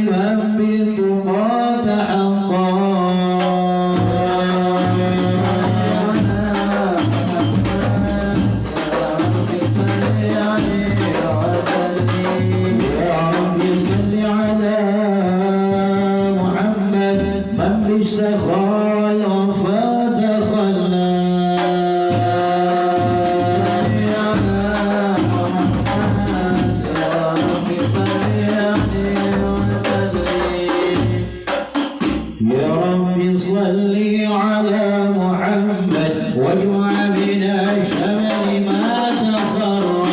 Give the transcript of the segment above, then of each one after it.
ظالما بالطغاة حقا سخال فتخلى يا رب صل على محمد واجمع بنا الشمل ما تفرق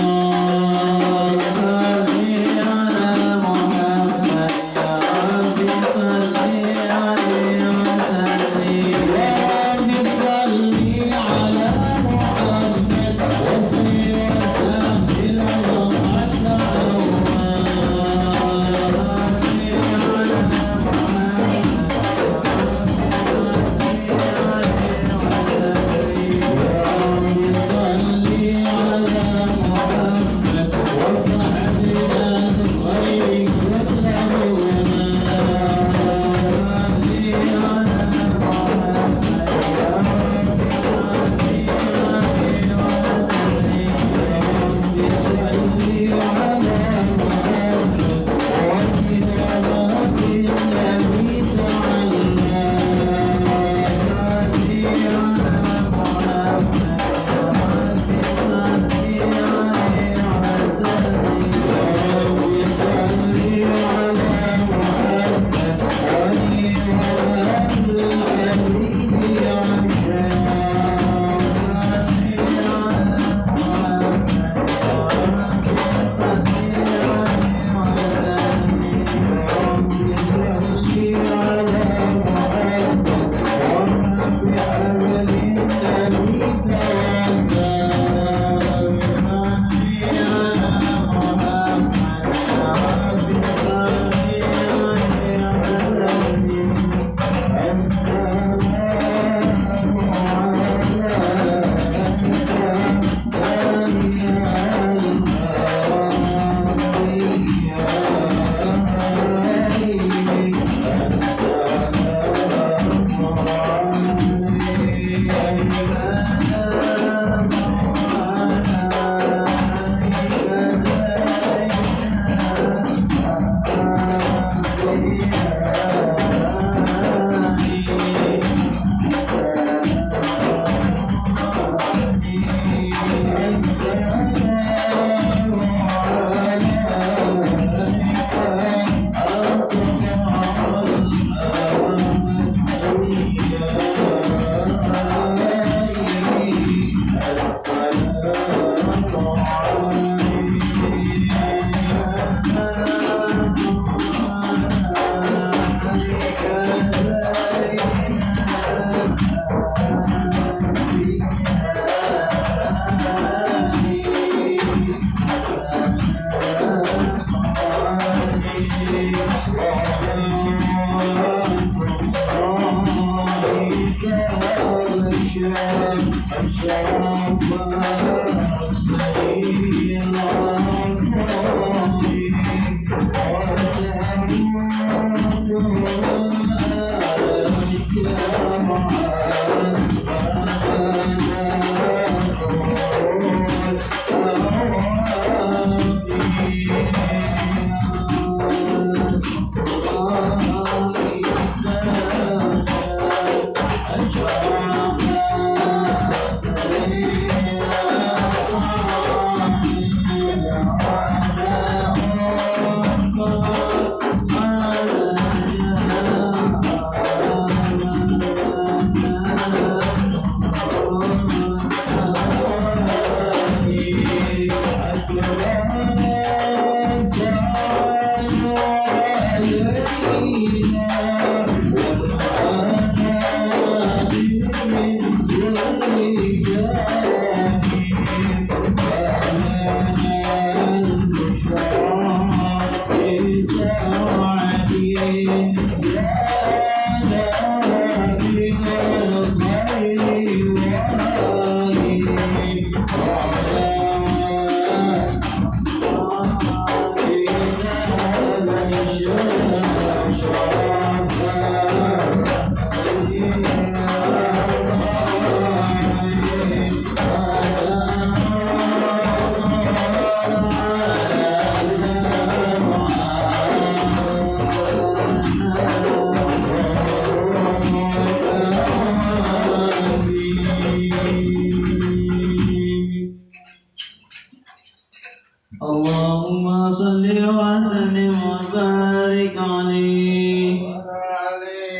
عليه.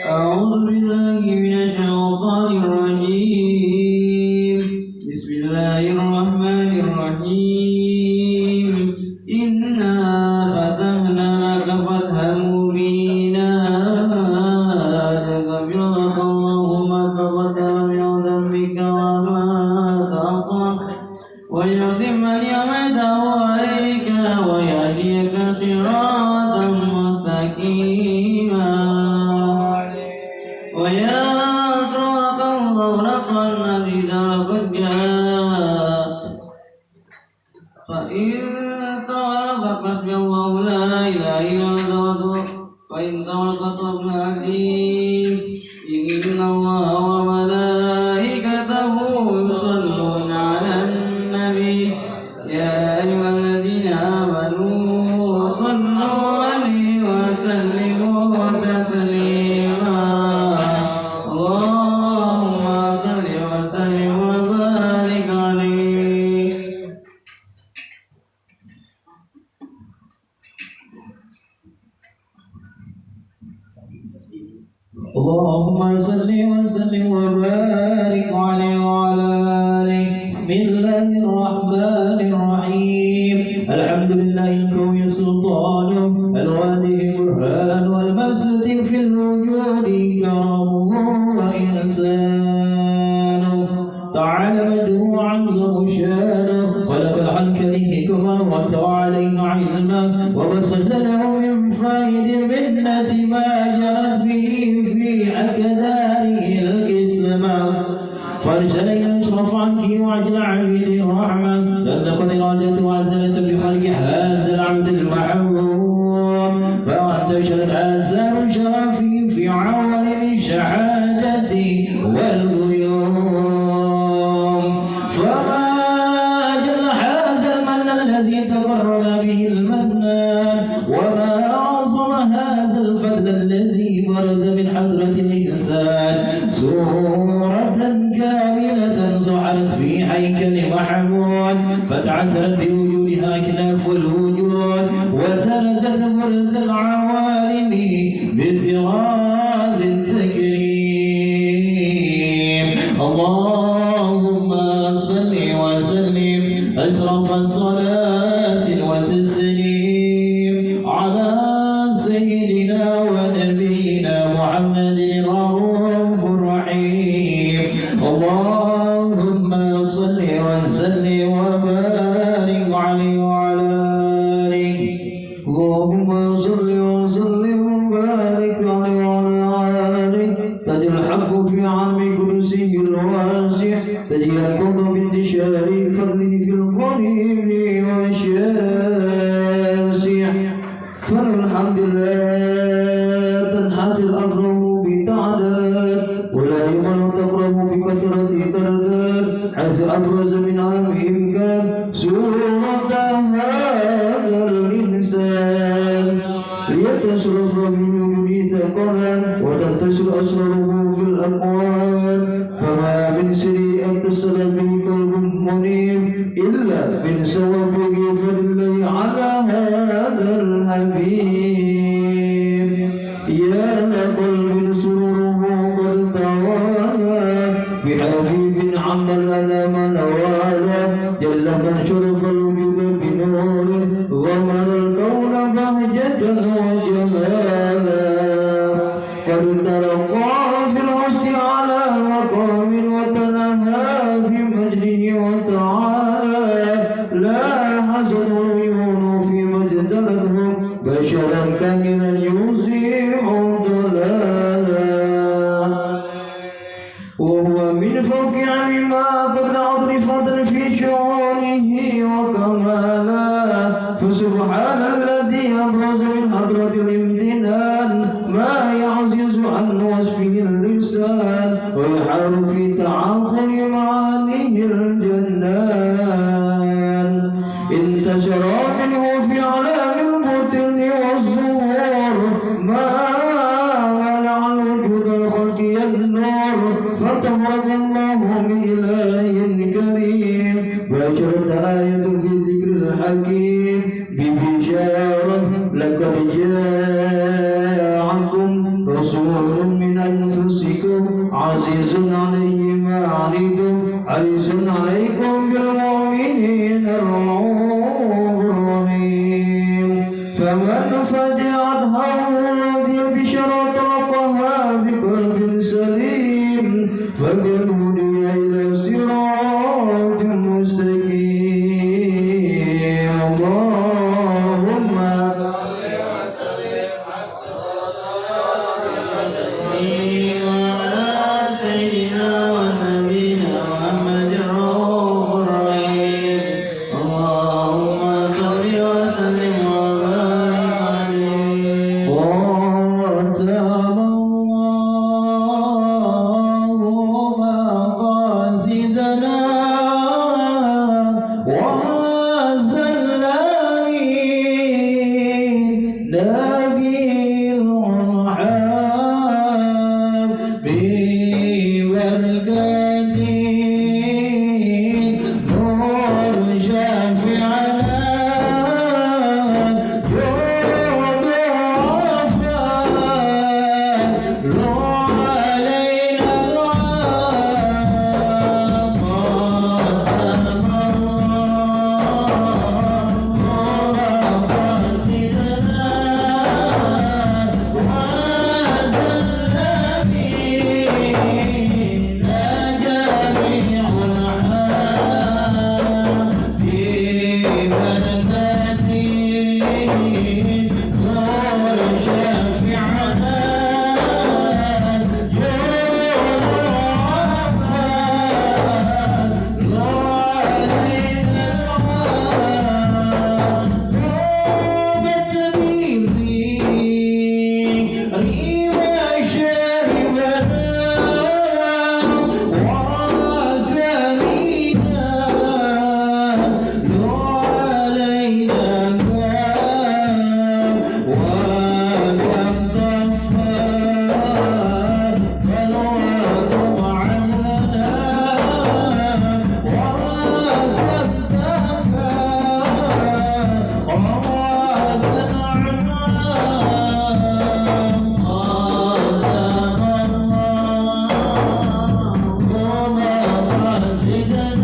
أعوذ بالله من الشيطان الرجيم. بسم الله الرحمن الرحيم. إنا فتحنا لك فتحا مبينا ليغفر لك الله ما تقدم من ذنبك وما تأخر ويتم نعمته عليك ويهديك صراطا مستقيما وينصرك الله نصرا عزيزا لقد جاء فإن تولوا فحسبي الله لا إله إلا هو فإن تولوا فاستغفر العظيم إن الله وملائكته يصلون على النبي يا أيها الذين آمنوا صلوا عليه وسلموا تسليما اللهم صل وسلم وبارك عليه. اللهم صل وسلم وبارك عليه وعلى آله. بسم الله الرحمن الرحيم. الحمد لله القوي سلطانه الواضح برهان والمبسوط في الوجود كرمه وإحسانه تعالى مجده عظم شانه خلق الخلق لحكمه وتعالى علمه وبسط له من فائد منة ما جرت به في أكداره القسمة فارسل إلى أشرف عنك وعجل عبيد الرحمة لقد إرادته عزلت بخلق هذا العبد المحبوب فأنت شرط هذا شرفي في عوالم الشهادة والغيوم فما أجل هذا المن الذي تقرب به المنان وما أعظم هذا الفضل الذي برز من حضرة الإنسان صورة كاملة ظهرت في هيكل محمود فتعثرت بوجودها أكناف الوجود وترزت برد العوالم بطراز التكريم. اللهم صل وسلم أشرف الصلاة وتسليم على سيدنا ونبينا محمد الرؤوف الرحيم. اللهم صل وسلم وبارك عليه وعلى آله. اللهم صل وسلم وبارك عليه وعلى آله. تجري الحق في علم كرسي الواسع تجري القبض بانتشار فضله في القريب والشاسع فله الحمد لله تنحسر أفره بتعداد ولا يمن تقرب بكثرة درجات حيث أبرز من علم إمكان سورة هذا الإنسان ليتصرف من وجوده ثقلا وتنتشر أسراره في الأكوان فما من سر اتصل به قلب منيب إلا من سوابه فلله على هذا الحبيب يا لقلب سروره قد توالى بحبيب عم الألم نوالا جل من شرف الوجود بنور ومن الكون بهجة وجمالا قد ترقى في الحسن على مقام وتنهى في مجده وتعالى لا حسن العيون في مجدلته بشرا كاملا يزيع ضلالا وهو من فوق علم ما قد عرفت في شؤونه وكمالا فسبحان الذي أبرز من حضرة الامتنان ما يعزز عن وصفه اللسان ويحار في تعاقل معانيه الجنان انتشر منه في علام البطن والظهور ما منع الوجود الخلق النور فتبارك الله من إله كريم وأشرت آية في ذكر الحكيم ببشارة لقد جاء حريص عليكم بالمؤمنين الرؤوف الرحيم فمن فجعت هذه البشرى طلقها بقلب سليم فقد هدي إلى صراط مستقيم اللهم صل وسلم على سيدنا ونبينا محمد الرؤوف الرحيم اللهم صل وسلم وبارك عليه وتاب الله مقاصدنا وزلنا نبي الرحاب ببركة نور شافعنا يوم الوفاء لو علينا العام قدم الله مقاصدنا وزل بنا جميع العام ببركة نور شافعنا يوم الوفاء لو علينا العام يوم التمييز ريما شاربنا وراكبينا لو علينا العام وكم ضفار فالوكم عمنا وراكب ضفار وراك العمام قدم الله مقاصدنا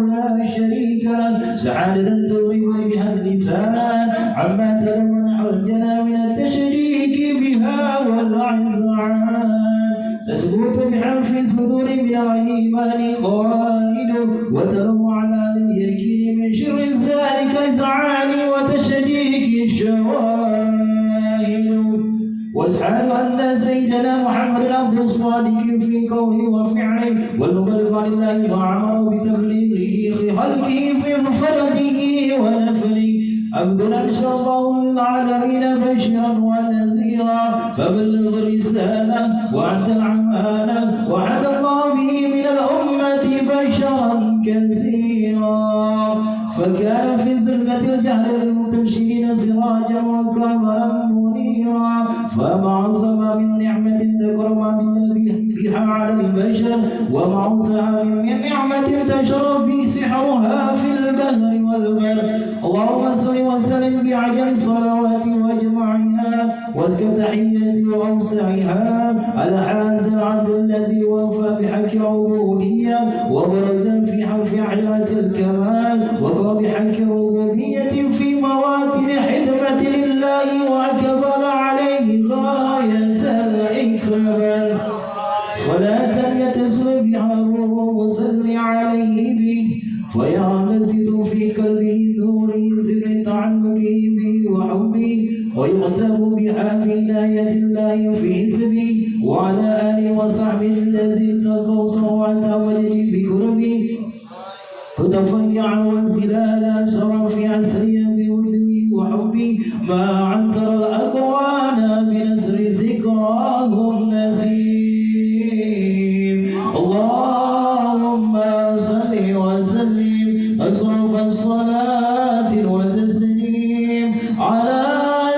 لا شريك له سعادة تغرب بها اللسان عما تلون حرجنا من التشريك بها والعزعان تثبت بها في صدور من الإيمان قائد وتلو على اليقين من شر ذلك الإزعان وتشريك الشواهد واشهد ان سيدنا محمد عبد الصادق في قوله وفعله والمبلغ عن الله وعمر بتبليغه خلقه في فرده ونفله عبد ارسل الله العالمين بشرا ونذيرا فبلغ الرساله وادى الامانه وعد الله به من الامه بشرا كثيرا فكان في زلفة الجهل للمبتشرين سراجا وقمرا منيرا فما عظم من نعمة تكرم بها على البشر وما عظم من نعمة تشرب به سحرها في البحر والبر اللهم صل وسلم بعجل الصلوات واجمعها وازكى تحية واوسعها على هذا العبد الذي وفى بحق العبودية وبرز في حلة الكمال وقام بحق الربوبية في مواطن حدمة لله وأكبر عليه غاية الإكرام صلاة يتسوى بها الروح وسر عليه به ويعمزد في قلبه نور سر تعلقه به وحبه ويغتب بها بعناية الله في حزبه وعلى آله وصحبه الذي تقوصوا وتمجد بقربه وتفيع وانزلالا شرف عسري بودي وحبي ما عنتر الأكوان بنسر ذكراه النسيم اللهم صل وسلم أشرف الصلاة والتسليم على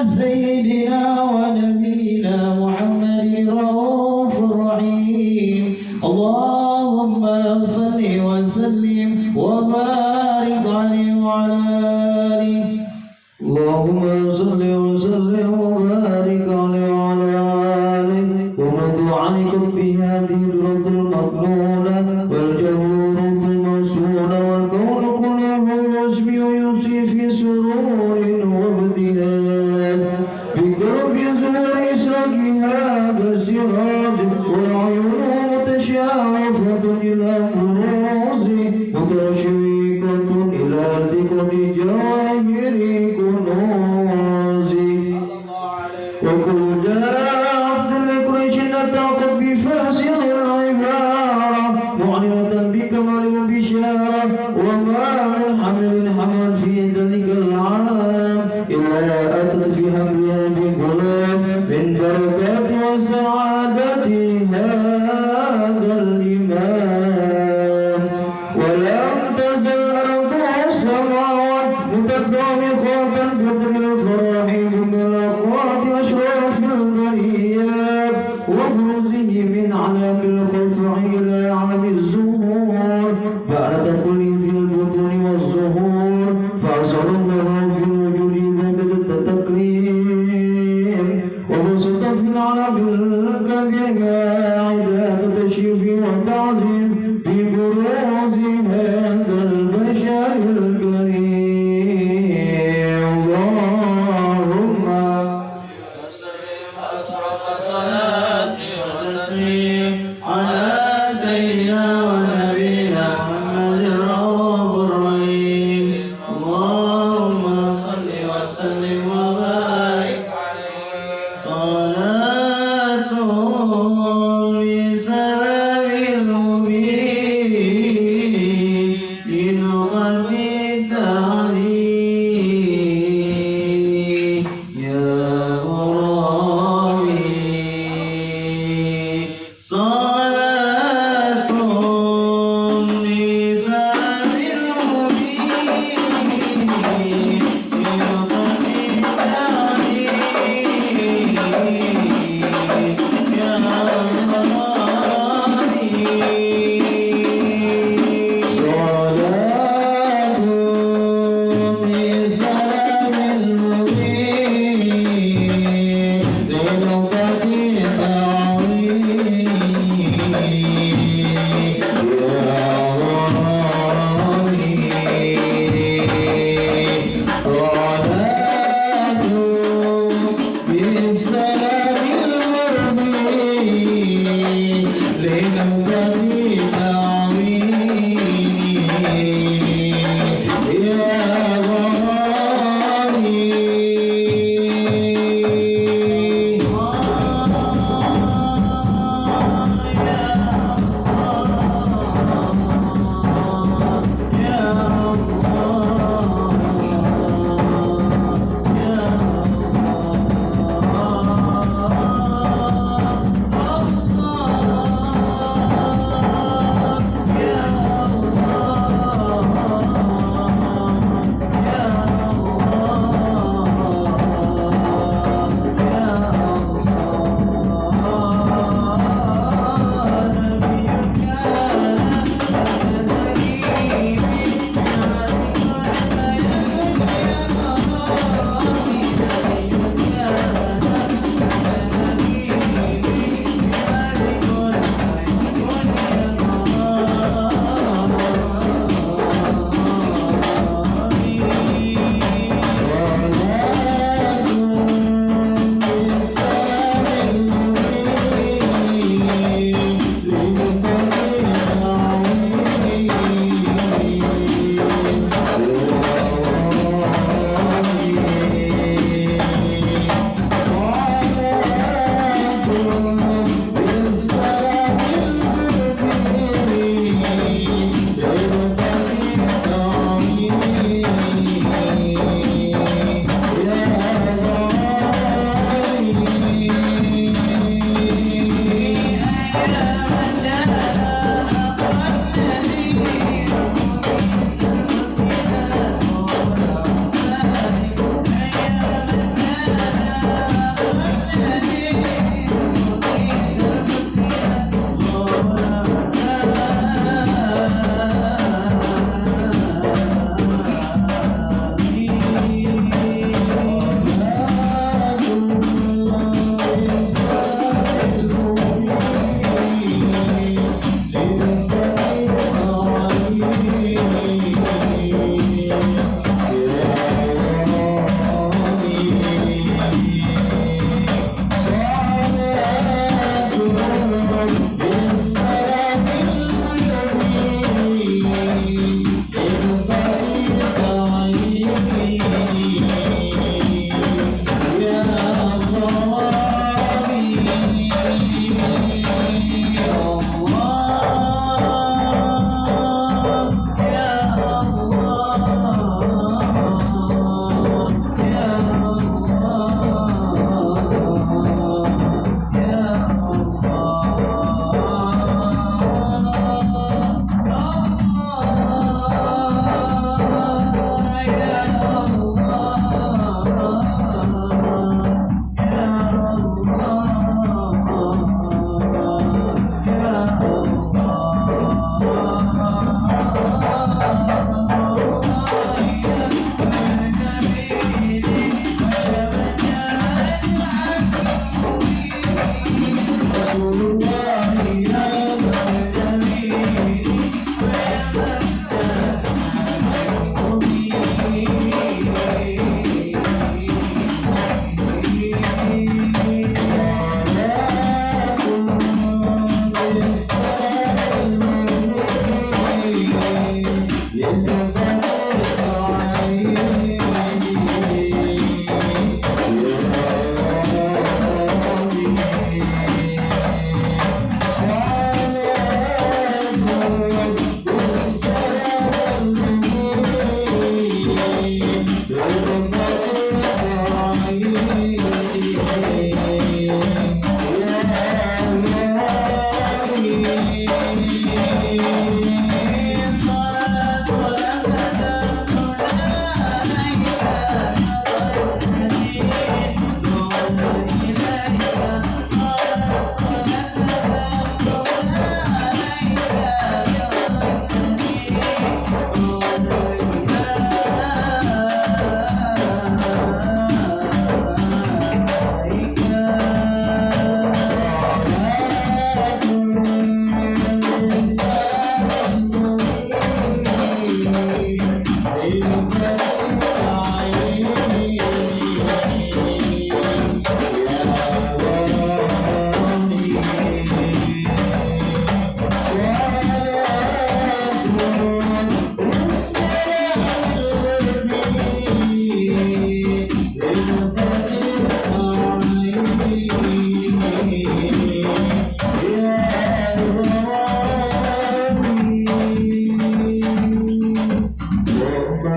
سيدنا ونبينا محمد الرؤوف الرحيم اللهم صل وسلم وبارك عليه وعلى آله اللهم صل وسلم وبارك عليه وعلى آله ومن عنكم بهذه الأرض المقبولة والجبور الموصولة والكون كله يسمي ويمسي في سرور وابتهال بقرب زور إسراق هذا السراج والعيون متشافة إلى بروز متشويقة إلى ذكر جواهر كنوزي وكل جاء لقريش نطق بفاسق العبارة معلنة بكمال البشارة وما من حمل في ذلك العام إلا أتت في حملها بغلام من بركات وسعادة هذا الإمام ولم تزل أرض السماوات متفرقات بقدر الفرح من الأقوات أشرف البريات وبرزه من علم الخفع إلى علم الزهور بعد كل في البطون والظهور فأزر الله في الوجود مدد التكريم وبسط في العلم الكبير عداد التشريف والتعظيم ببروز هذا البشر الكريم اللهم أشرف الصلاة والتسليم على سيدنا ونبينا محمد الرؤوف الرحيم اللهم صل وسلم وبارك عليه صلاة بسلام المبين لنغد التعليم يا غرامي صلاة بسلام المبين لنغد التعليم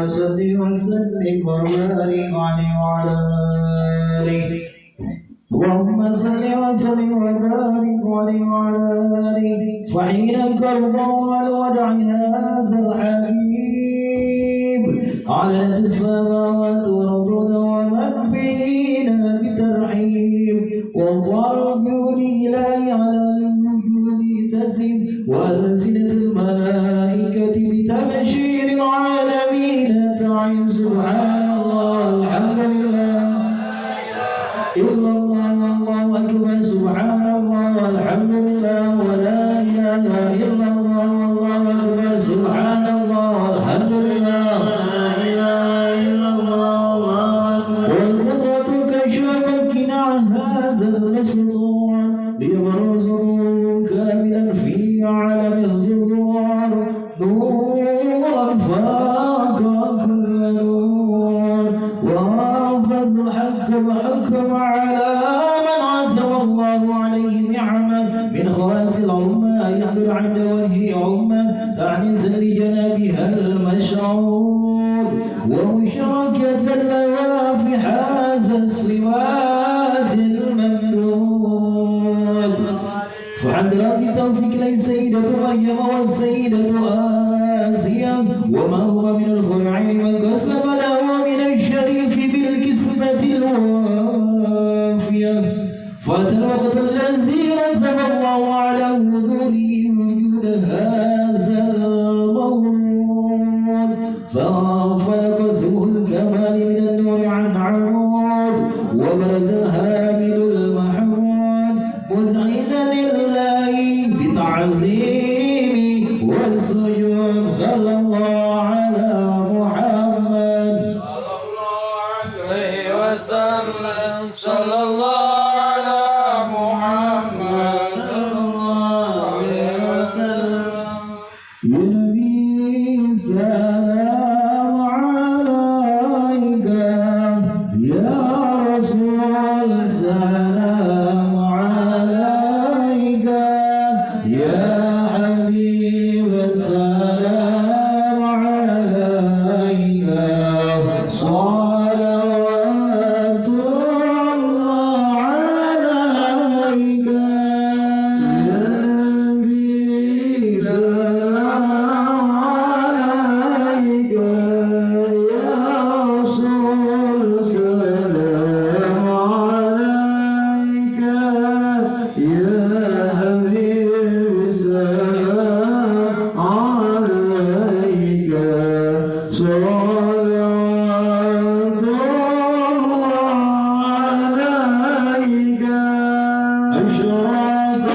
صل وسلم وبارك عليه وعلى آله اللهم صل وسلم وبارك عليه وعلى آله وحين كربا والودع هذا الحبيب على السماوات والأرض ومن فينا بترحيب وضرب إلهي على الوجود تسد وألسنة الملائكة بتبشير العالمين تعيم سبحان الله الحمد لله إلا الله والله أكبر سبحان الله والحمد لله ولا إله إلا الله والله أكبر سبحان الله والحمد لله لا إله إلا الله والله أكبر والقدرة كشفكنا هذا المسطور ليبرزوا كاملا في عالم الزهور نورا فاق كل نور وافذ الحكم على من عزم الله عليه نعمة من خواص الأمة يحمل عند وجه أمة تعنز لجنابها المشعور ومشاركة لها في هذا الصفات الممدود فحضرت بتوفيق لي سيدة مريم والسيدة آسيا وما هو من الخرعين وكسب له من الشريف بالكسبة الوافية فأتى الوقت الذي رتب الله على حضوره وجود هذا المولود فانفلق سوء الكمال من النور عن عمود وبرز الهامل المحمود مزعدا لله بتعظيم والسجود صلى الله على محمد صلى الله على محمد صلى الله عليه وسلم يا نبي سلام عليك يا رسول سلام عليك يا حبيب سلام عليك صلوات الله عليك يا نبي سلام عليك يا رسول سلام عليك يا حبيب سلام عليك صلوات الله عليك أشرف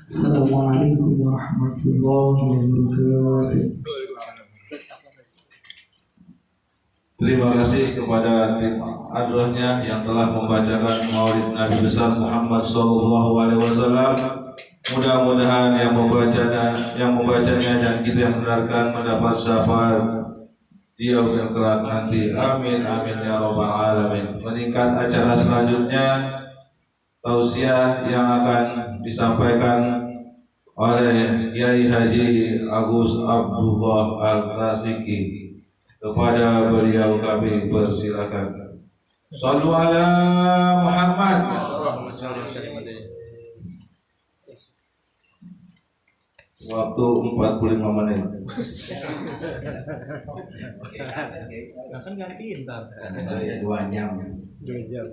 Assalamualaikum warahmatullahi wabarakatuh. Terima kasih kepada tim Adrohnya yang telah membacakan Maulid Nabi besar Muhammad SAW. Mudah-mudahan yang membacanya dan kita yang mendengarkan mendapat syafaat di yaumil kelak nanti. Amin amin ya rabbal alamin. Meningkat acara selanjutnya, tausiah yang akan disampaikan oleh Kiai Haji Agus Abdullah Al-Tasiki. Kepada beliau kami persilakan. Shallu ala Muhammad. Waktu 45 menit. Kan gantiin ntar. 2 jam. 2 jam.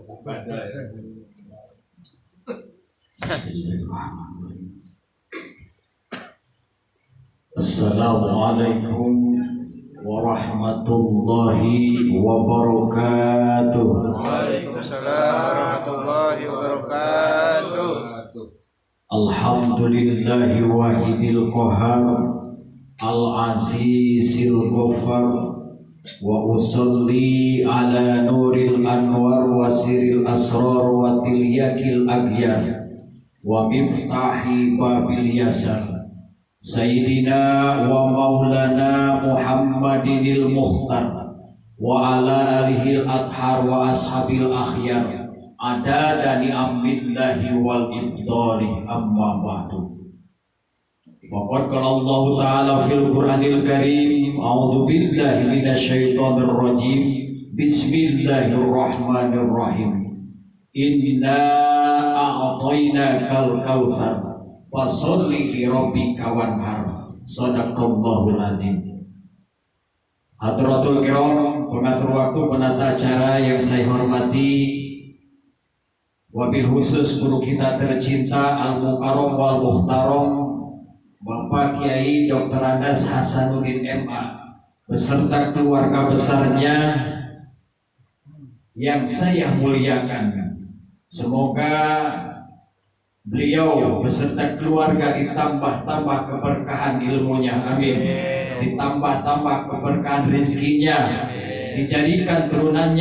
Assalamualaikum warahmatullahi wabarakatuh. Waalaikumsalam warahmatullahi wabarakatuh. Alhamdulillahi wahidil qahar, al-azizil ghaffar, wa usalli ala nuril anwar wa siril asrar wa tilyakil aghyar wa miftahi babil yasar Sayyidina wa maulana Muhammadinil Mukhtar wa ala alihil adhar wa ashabil akhyar adada ni'amillahi wal ibdali amma ba'du. Faqad qala Allah Ta'ala fil Qur'anil Karim, a'udzu billahi minasyaitonir rajim, bismillahirrahmanirrahim, inna a'tainakal kautsar fasolli li rabbika wanhar. Shadaqallahul adzim. Hadratul kiram, pengatur waktu, penata acara yang saya hormati, wabil khusus guru kita tercinta Al-Mukarram wal Muhtaram Bapak Kiai Dr. Andas Hasanuddin MA beserta keluarga besarnya yang saya muliakan. Semoga beliau beserta keluarga ditambah-tambah keberkahan ilmunya, amin. Ditambah-tambah keberkahan rezekinya, dijadikan turunan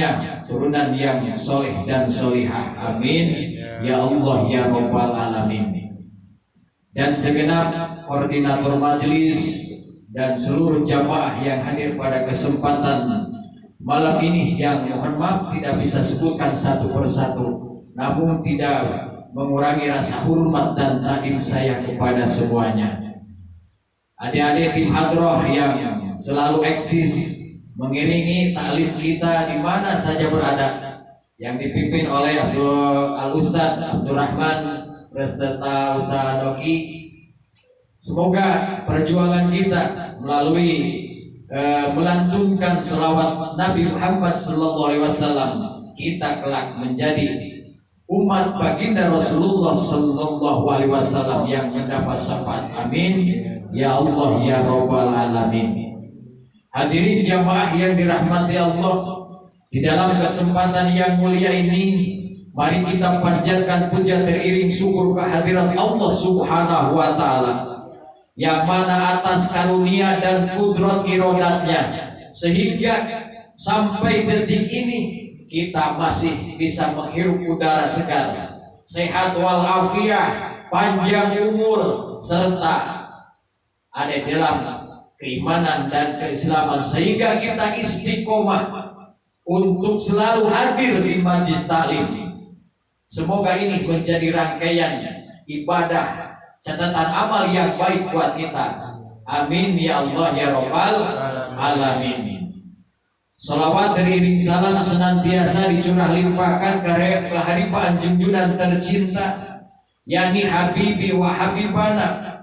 yang soleh dan solihah, amin. Ya Allah ya Rabbal alamin. Dan segenap koordinator majelis dan seluruh jamaah yang hadir pada kesempatan malam ini, yang mohon maaf tidak bisa sebutkan satu persatu, namun tidak mengurangi rasa hormat dan takdim saya kepada semuanya. Adik-adik tim hadroh yang selalu eksis mengiringi taklim kita di mana saja berada, yang dipimpin oleh Al-Ustaz Abdurrahman beserta Ustaz Doki. Semoga perjuangan kita melalui melantunkan selawat Nabi Muhammad SAW, kita kelak menjadi umat baginda Rasulullah sallallahu alaihi wasallam yang mendapat syafaat, amin ya Allah ya Rabbal alamin. Hadirin jamaah yang dirahmati Allah, di dalam kesempatan yang mulia ini mari kita panjatkan puja teriring syukur kehadirat Allah Subhanahu wa taala, yang mana atas karunia dan kudrat irodatnya sehingga sampai detik ini kita masih bisa menghirup udara segar, sehat walafiat, panjang umur, serta ada dalam keimanan dan keislaman, sehingga kita istiqomah untuk selalu hadir di majlis taklim. Semoga ini menjadi rangkaian ibadah, catatan amal yang baik buat kita. Amin ya Allah ya Rabbal alamin. Salawat beriring salam senantiasa dicurah limpahkan ke keharibaan junjungan tercinta, yakni Habibi wa Habibana,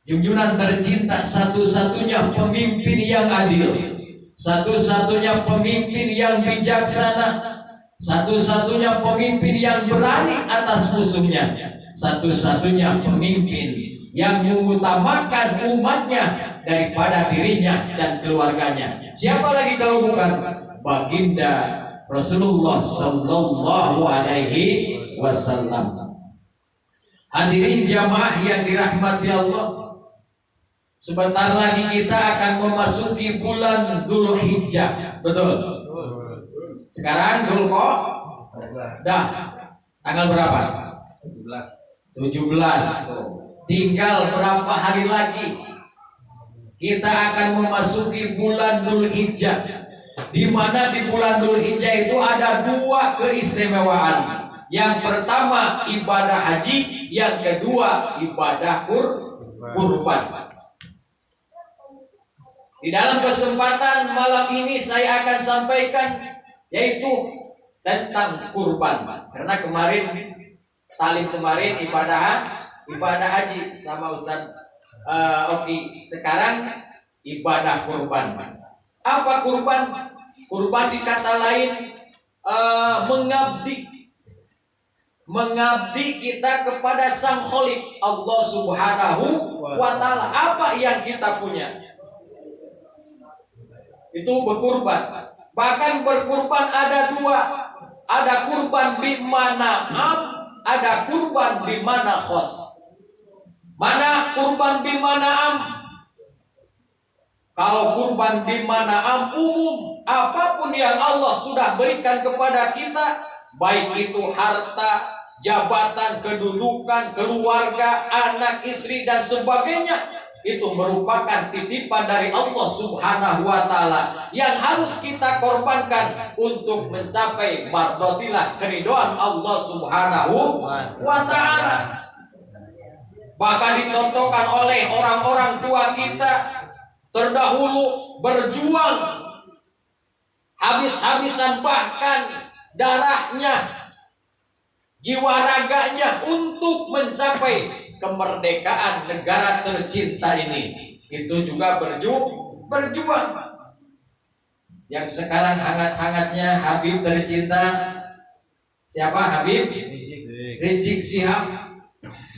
junjungan tercinta, satu-satunya pemimpin yang adil, satu-satunya pemimpin yang bijaksana, satu-satunya pemimpin yang berani atas musuhnya, satu-satunya pemimpin yang mengutamakan umatnya daripada dirinya dan keluarganya. Siapa lagi kalau bukan baginda Rasulullah Sallallahu Alaihi Wasallam. Hadirin jamaah yang dirahmati Allah, sebentar lagi kita akan memasuki bulan Dzulhijjah. Betul? Sekarang dah tanggal berapa? 17. Tinggal berapa hari lagi kita akan memasuki bulan Dzulhijjah, di mana di bulan Dzulhijjah itu ada dua keistimewaan. Yang pertama ibadah haji, yang kedua ibadah kurban. Di dalam kesempatan malam ini saya akan sampaikan yaitu tentang kurban. Karena kemarin ibadah haji sama Ustaz Oki. Sekarang ibadah kurban. Apa kurban? Kurban dikata lain mengabdi kita kepada Sang Khalik Allah Subhanahu wa Ta'ala. Apa yang kita punya itu berkurban. Bahkan berkurban ada dua, ada kurban bi mana am, ada kurban bi mana khos. Mana kurban bi mana am? Kalau kurban bi mana am umum, apapun yang Allah sudah berikan kepada kita, baik itu harta, jabatan, kedudukan, keluarga, anak, istri dan sebagainya, itu merupakan titipan dari Allah Subhanahu wa Ta'ala yang harus kita korbankan untuk mencapai mardotillah, keridhaan Allah Subhanahu wa Ta'ala. Bahkan dicontohkan oleh orang-orang tua kita terdahulu berjuang habis-habisan, bahkan darahnya, jiwa raganya untuk mencapai kemerdekaan negara tercinta ini. Itu juga berjuang. Yang sekarang hangat-hangatnya Habib tercinta, siapa Habib? Rizik Syihab,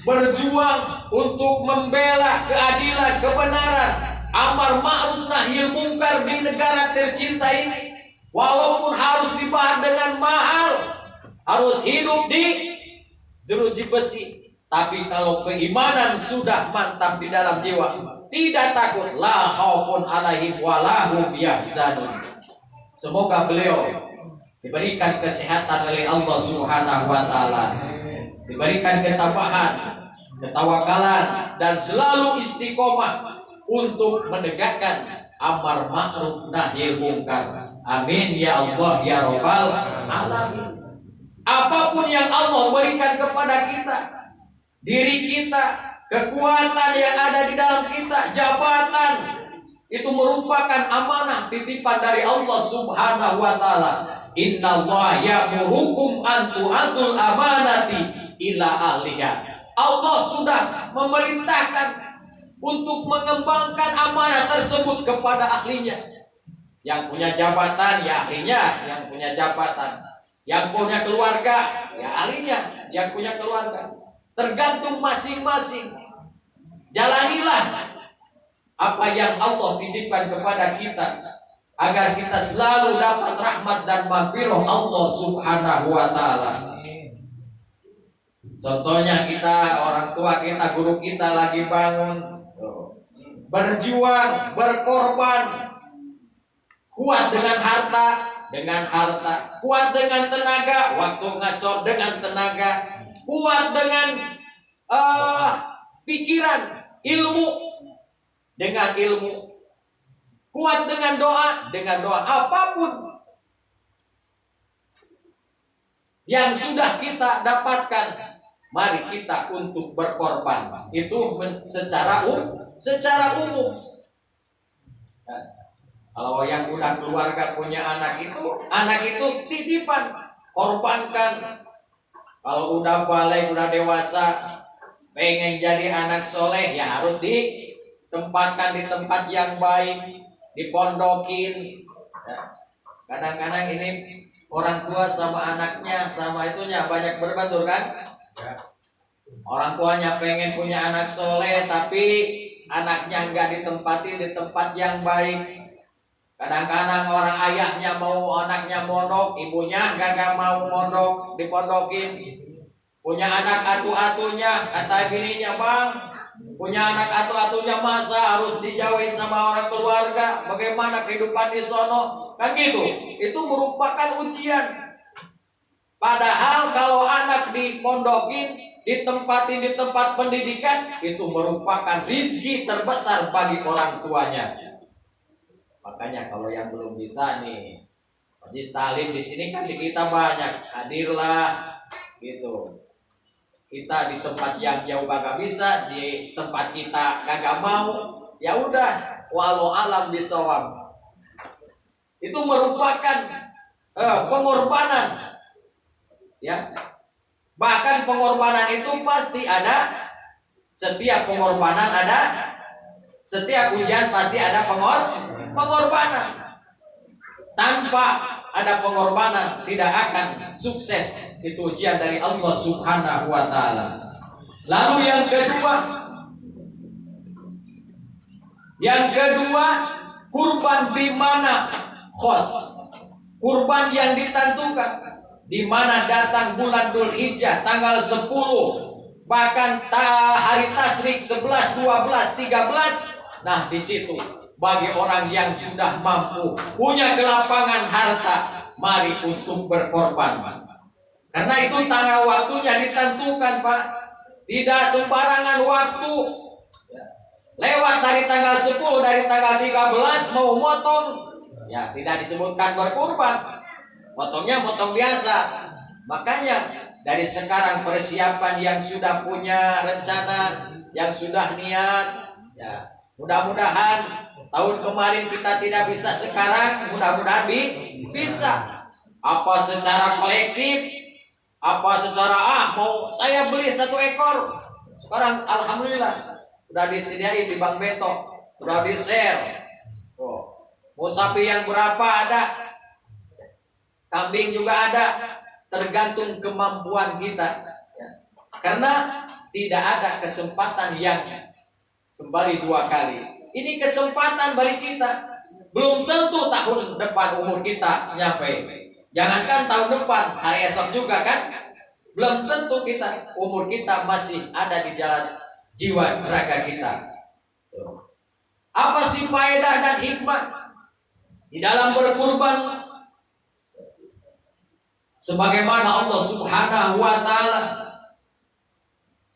berjuang untuk membela keadilan, kebenaran, amar ma'ruf nahi munkar di negara tercinta ini. Walaupun harus dibayar dengan mahal, harus hidup di jeruji besi, tapi kalau keimanan sudah mantap di dalam jiwa, tidak takut, la khaufun alaihim wa lahum yahzanun. Semoga beliau diberikan kesehatan oleh Allah Subhanahu wa Ta'ala, diberikan ketabahan, ketawakalan, dan selalu istiqomah untuk menegakkan amar ma'ruf nahi munkar. Amin ya Allah ya Rabbal alamin. Apapun yang Allah berikan kepada kita, diri kita, kekuatan yang ada di dalam kita, jabatan, itu merupakan amanah titipan dari Allah Subhanahu wa Ta'ala. Innallaha ya'murukum an tu'addul amanati ila ahliha. Allah sudah memerintahkan untuk mengembangkan amanah tersebut kepada ahlinya. Yang punya jabatan ya ahlinya, yang punya jabatan. Yang punya keluarga ya ahlinya, yang punya keluarga. Tergantung masing-masing. Jalanilah apa yang Allah titipkan kepada kita, agar kita selalu dapat rahmat dan maghfirah Allah Subhanahu wa Ta'ala. Contohnya kita, orang tua kita, guru kita lagi bangun, berjuang, berkorban, kuat dengan harta, kuat dengan tenaga, waktu ngacor dengan tenaga, kuat dengan pikiran, ilmu dengan ilmu, kuat dengan doa, apapun yang sudah kita dapatkan, mari kita untuk berkorban. Itu secara umum. Nah, kalau yang udah keluarga punya anak itu titipan, korbankan. Kalau udah balik, udah dewasa, pengen jadi anak soleh, ya harus ditempatkan di tempat yang baik, dipondokin. Ya. Kadang-kadang ini orang tua sama anaknya, sama itunya banyak berbatur kan? Orang tuanya pengen punya anak soleh, tapi anaknya nggak ditempatin di tempat yang baik. Kadang-kadang orang ayahnya mau anaknya mondok, ibunya gak mau mondok, dipondokin. Punya anak atu-atunya, kata bininya, bang, punya anak atu-atunya masa harus dijauhin sama orang keluarga, bagaimana kehidupan di sono, kan gitu. Itu merupakan ujian. Padahal kalau anak dipondokin, ditempatin di tempat pendidikan, itu merupakan rezeki terbesar bagi orang tuanya. Makanya kalau yang belum bisa nih, Majlis Taklim di sini kan di kita banyak, hadirlah gitu. Kita di tempat yang jauh kagak bisa, di tempat kita kagak mau, ya udah, walau alam bisawab. Itu merupakan pengorbanan, ya. Bahkan pengorbanan itu pasti ada. Setiap pengorbanan ada, setiap ujian pasti ada pengorbanan. Tanpa ada pengorbanan tidak akan sukses. Itu ujian dari Allah Subhanahu wa taala. Lalu yang kedua, kurban bimana khos. Kurban yang ditentukan, di mana datang bulan Dzulhijjah tanggal 10, bahkan hari tasyrik 11, 12, 13. Nah, di situ bagi orang yang sudah mampu, punya kelapangan harta, mari untuk berkorban. Karena itu tanggal waktunya ditentukan, Pak. Tidak sembarangan waktu. Lewat dari tanggal 10, dari tanggal 13 mau motong, ya tidak disebutkan berkorban. Motongnya motong biasa. Makanya dari sekarang persiapan yang sudah punya rencana, yang sudah niat, ya mudah-mudahan tahun kemarin kita tidak bisa, sekarang mudah-mudahan bisa. Apa secara kolektif, apa secara mau saya beli 1 ekor. Sekarang alhamdulillah udah disediain di Bank Beto, udah di-share. Mau sapi yang berapa ada, kambing juga ada, tergantung kemampuan kita. Karena tidak ada kesempatan yang kembali 2 kali. Ini kesempatan bagi kita. Belum tentu tahun depan umur kita nyampe. Jangankan tahun depan, hari esok juga kan. Belum tentu umur kita masih ada di jalan jiwa raga kita. Apa sih faedah dan hikmah di dalam berkurban? Sebagaimana Allah Subhanahu wa taala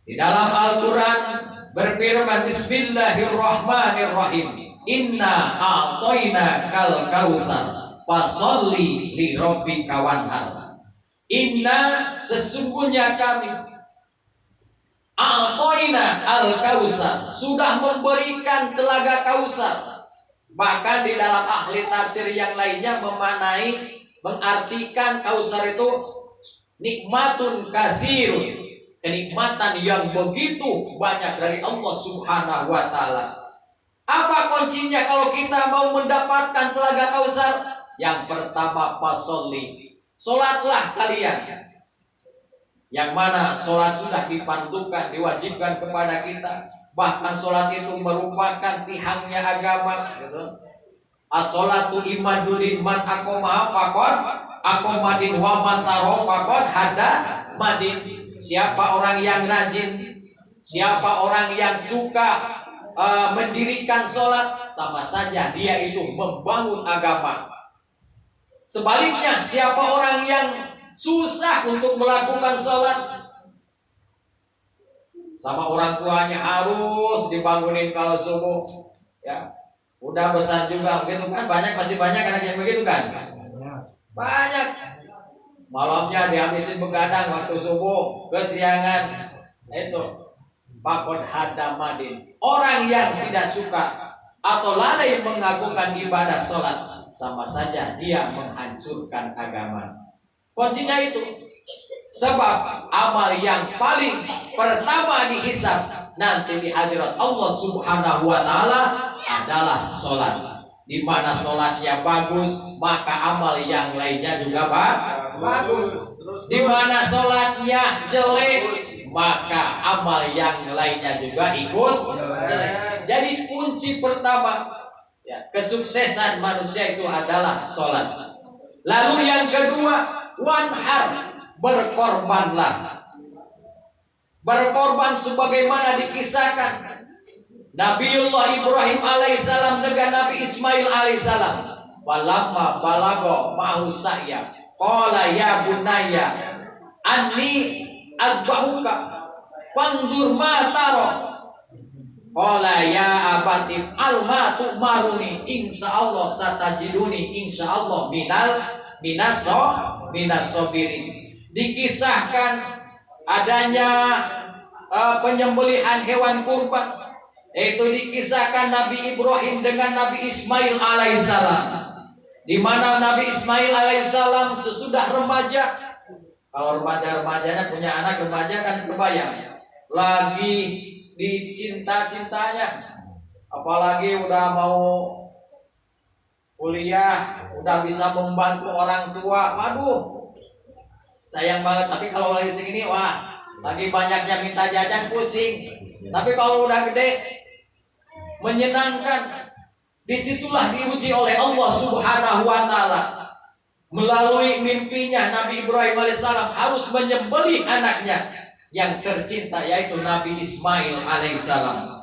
di dalam Al-Qur'an berfirman, Bismillahirrahmanirrahim, Inna a'toina kal kausar fasholli li rabbika wanhar. Inna, sesungguhnya kami, a'toina al kausar, sudah memberikan telaga Kausar. Bahkan di dalam ahli tafsir yang lainnya mengartikan Kausar itu nikmatun kasir, kenikmatan yang begitu banyak dari Allah Subhanahu wa taala. Apa kuncinya kalau kita mau mendapatkan telaga Kausar? Yang pertama, fasolli, solatlah kalian. Yang mana solat sudah dipandukan, diwajibkan kepada kita. Bahkan solat itu merupakan tihangnya agama, gitu. As-sholatu imadulin man akomaha faqad akomadin wa man taro faqad hada madin. Siapa orang yang rajin, siapa orang yang suka mendirikan sholat, sama saja dia itu membangun agama. Sebaliknya, siapa orang yang susah untuk melakukan sholat, sama orang tuanya harus dibangunin kalau subuh, ya udah besar juga begitu kan, masih banyak anak yang begitu kan, banyak. Malamnya dihabisin begadang waktu subuh, kesiangan. Itu pakon hadamadin. Orang yang tidak suka atau lalai mengagungkan ibadah sholat, sama saja dia menghancurkan agama. Kuncinya itu. Sebab amal yang paling pertama dihisab nanti di hadirat Allah Subhanahu wa taala adalah sholat. Di mana sholatnya bagus, maka amal yang lainnya juga bagus. Di mana sholatnya jelek, maka amal yang lainnya juga ikut jelek. Jadi kunci pertama ya, kesuksesan manusia itu adalah sholat. Lalu yang kedua, wanhar, berkorbanlah. Berkorban sebagaimana dikisahkan Nabiullah Ibrahim alaihissalam dengan Nabi Ismail alaihissalam. Walamma balago ma'hu sa'ya qala ya bunayya anni adbahuka fandur ma taro qala ya abatif alma tu'maruni insyaallah satajiduni insyaallah minasobirin. Dikisahkan adanya penyembelihan hewan kurban, yaitu dikisahkan Nabi Ibrahim dengan Nabi Ismail alaihissalam, di mana Nabi Ismail alaihissalam sesudah remaja. Kalau remajanya punya anak remaja kan kebayang, lagi dicinta-cintanya, apalagi udah mau kuliah, udah bisa membantu orang tua, waduh sayang banget. Tapi kalau lagi segini, wah lagi banyaknya minta jajan, pusing. Tapi kalau udah gede, menyenangkan. Disitulah diuji oleh Allah Subhanahu wa taala. Melalui mimpinya Nabi Ibrahim alaihissalam harus menyembelih anaknya yang tercinta, yaitu Nabi Ismail alaihissalam.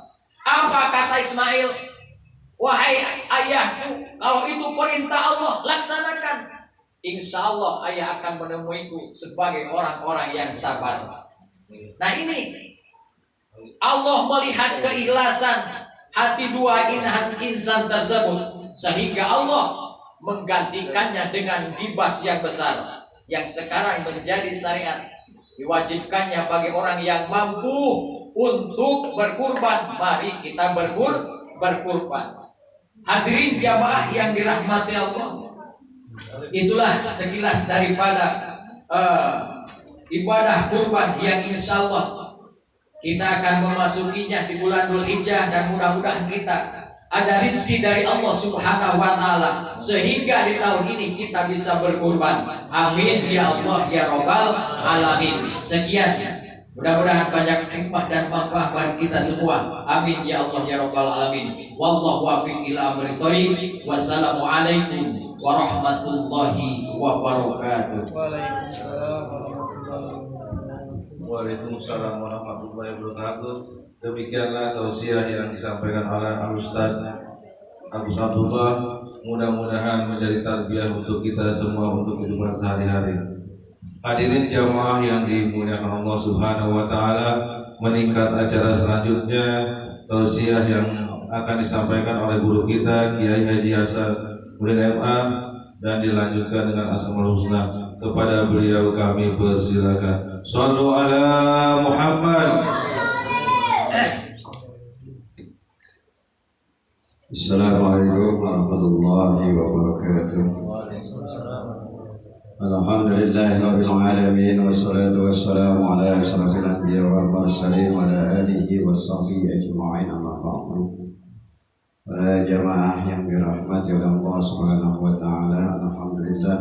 Apa kata Ismail? Wahai ayahku, kalau itu perintah Allah, laksanakan. Insya Allah ayah akan menemuiku sebagai orang-orang yang sabar. Nah ini Allah melihat keikhlasan hati dua insan tersebut, sehingga Allah menggantikannya dengan gibas yang besar, yang sekarang menjadi syariat. Diwajibkannya bagi orang yang mampu untuk berkurban, mari kita berkurban. Hadirin jamaah yang dirahmati Allah, itulah sekilas daripada ibadah kurban yang insya Allah kita akan memasukinya di bulan Dzulhijjah, dan mudah-mudahan kita ada rezeki dari Allah Subhanahu wa taala sehingga di tahun ini kita bisa berkurban. Amin ya Allah ya Rabbal alamin. Sekian, mudah-mudahan banyak hikmah dan manfaat bagi kita semua. Amin ya Allah ya Rabbal alamin. Wallahu waffiq ila amri thoriq. Wassalamualaikum warahmatullahi wabarakatuh. Waalaikumsalam warahmatullahi wabarakatuh. Demikianlah tausiah yang disampaikan oleh Al-Ustaz Agus Abdullah. Mudah-mudahan menjadi tarbiyah untuk kita semua untuk kehidupan sehari-hari. Hadirin jamaah yang dimuliakan Allah Subhanahu wa taala, meningkat acara selanjutnya tausiah yang akan disampaikan oleh guru kita Kiai Haji Hasan Murid MA, dan dilanjutkan dengan Asmaul Husna. Kepada beliau kami persilakan. Shallu ala Muhammad. Assalamualaikum warahmatullahi wabarakatuh. Alhamdulillahirabbil alamin, wassalatu wassalamu ala asyrafil anbiya wal mursalin wa ala alihi washabbihi ajma'in, amma ba'du. Para jamaah yang dirahmati oleh Allah Subhanahu wa taala, alhamdulillah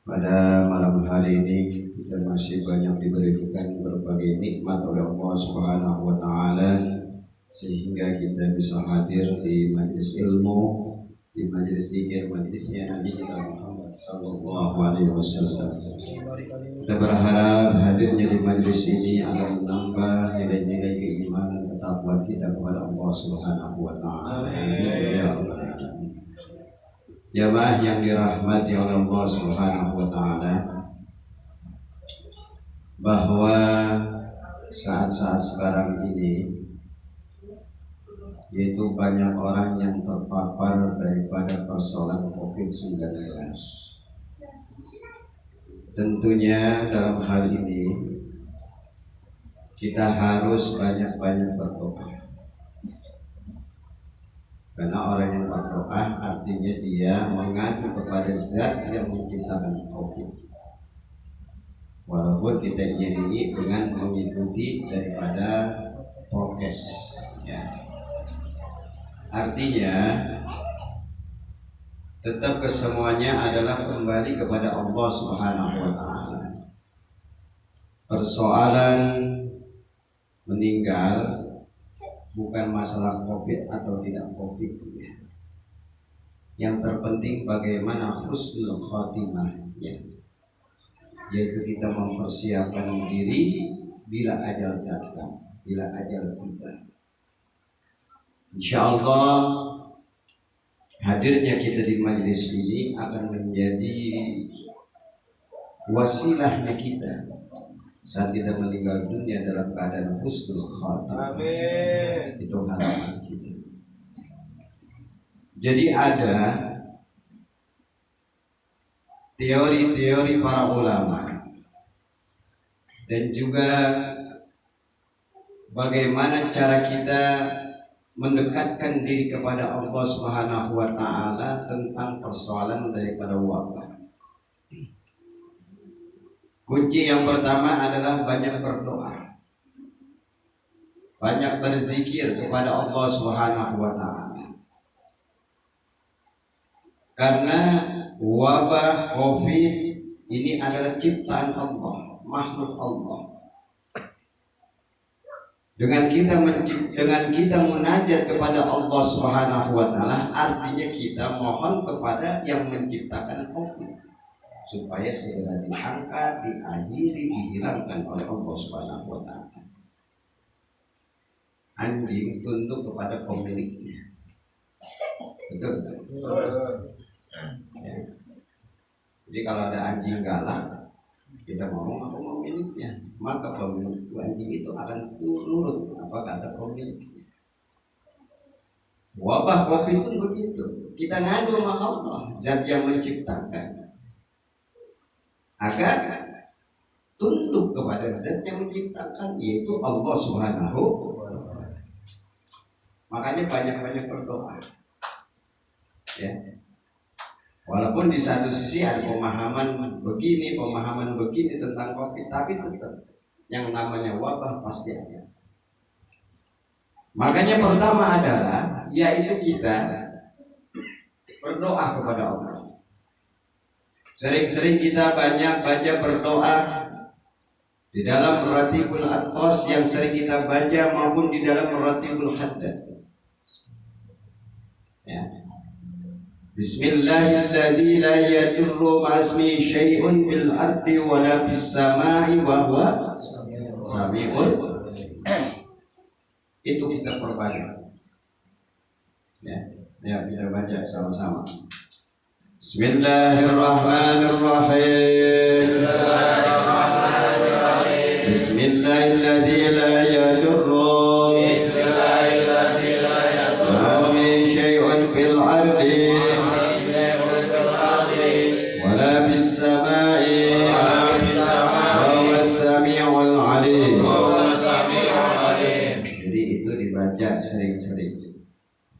pada malam hari ini kita masih banyak diberikan berbagai nikmat oleh Allah Subhanahu wa taala sehingga kita bisa hadir di majelis ilmu, di majelis zikir, majelisnya Nabi kita Muhammad sallallahu alaihi wasallam. Kita berharap hadirnya di majelis ini akan menambah nilai-nilai keimanan, ketakwaan kita kepada Allah Subhanahu wa taala. Ya Allah. Jamaah yang dirahmati oleh Allah Subhanahu wa taala, bahwa saat-saat sekarang ini yaitu banyak orang yang terpapar daripada persoalan COVID-19. Tentunya dalam hal ini kita harus banyak-banyak berdoa. Karena orang yang berdoa artinya dia mengadu kepada zat yang menciptakan COVID. Walaupun kita ini dengan mengikuti daripada prokes, ya. Artinya tetap kesemuanya adalah kembali kepada Allah Subhanahu wa taala. Persoalan meninggal bukan masalah COVID atau tidak COVID, ya. Yang terpenting bagaimana husnul khotimah, ya. Yaitu kita mempersiapkan diri bila ajal datang, bila ajal tiba. Insya Allah hadirnya kita di majelis ini akan menjadi wasilahnya kita saat kita meninggal dunia dalam keadaan husnul khatimah. Amin. Itu harapan kita. Jadi ada teori-teori para ulama dan juga bagaimana cara kita mendekatkan diri kepada Allah Subhanahu wa taala tentang persoalan daripada wabah. Kunci yang pertama adalah banyak berdoa. Banyak berzikir kepada Allah Subhanahu wa taala. Karena wabah COVID ini adalah ciptaan Allah, makhluk Allah. Dengan kita munajat kepada Allah Subhanahu wa taala, artinya kita mohon kepada yang menciptakan COVID supaya segera diangkat, diakhiri, dihilangkan oleh Allah Subhanahu wa taala. Anjing tunduk kepada pemiliknya. Betul? Ya. Jadi kalau ada anjing galak, kita ngomong apa pemiliknya, maka pemilik anjing itu akan nurut apa kata pemiliknya. Wabah COVID pun begitu. Kita ngadu sama Allah, zat yang menciptakan, agar tunduk kepada zat yang menciptakan, yaitu Allah Subhanahu wa taala. Makanya banyak-banyak berdoa. Ya. Walaupun di satu sisi ada pemahaman begini tentang COVID, tapi tetap yang namanya wabah pasti ada. Makanya pertama adalah yaitu kita berdoa kepada Allah. Sering-sering kita banyak baca berdoa di dalam Ratibul Athos yang sering kita baca maupun di dalam Ratibul Haddad. Ya. Bismillahirrahmanirrahim. La yadurru ma'asmi syai'un bil ardi wala bis sama'i wa huwa sami'ul. Itu kita perbanyak. Ya, kita baca sama-sama. Bismillahirrahmanirrahim. Bismillahirrahmanirrahim. La yadurru ma'asmi syai'un bil ardi السماء وهو السميع العليم. Jadi itu dibaca sering-sering.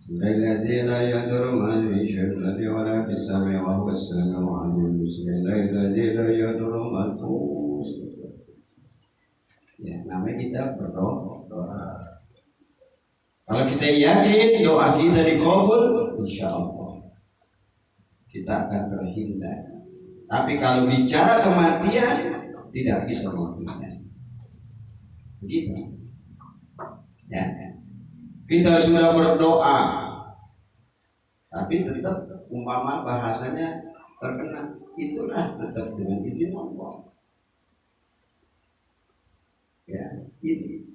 Bismillahirrahmanirrahim. La yadurru ma'asmi syai'un wala fis sama'i wa huwa as-sami'ul 'alim. Bismillahirrahmanirrahim. La yadurru ma'asmi. Ya, namanya kita berdoa. Kalau kita yakin doa kita dikabul, insyaallah kita akan terhindar. Tapi kalau bicara kematian tidak bisa menghindar. Begitu. Ya. Kita sudah berdoa, tapi tetap umpama bahasanya terkena, itulah tetap dengan izin Allah. Ya, ini.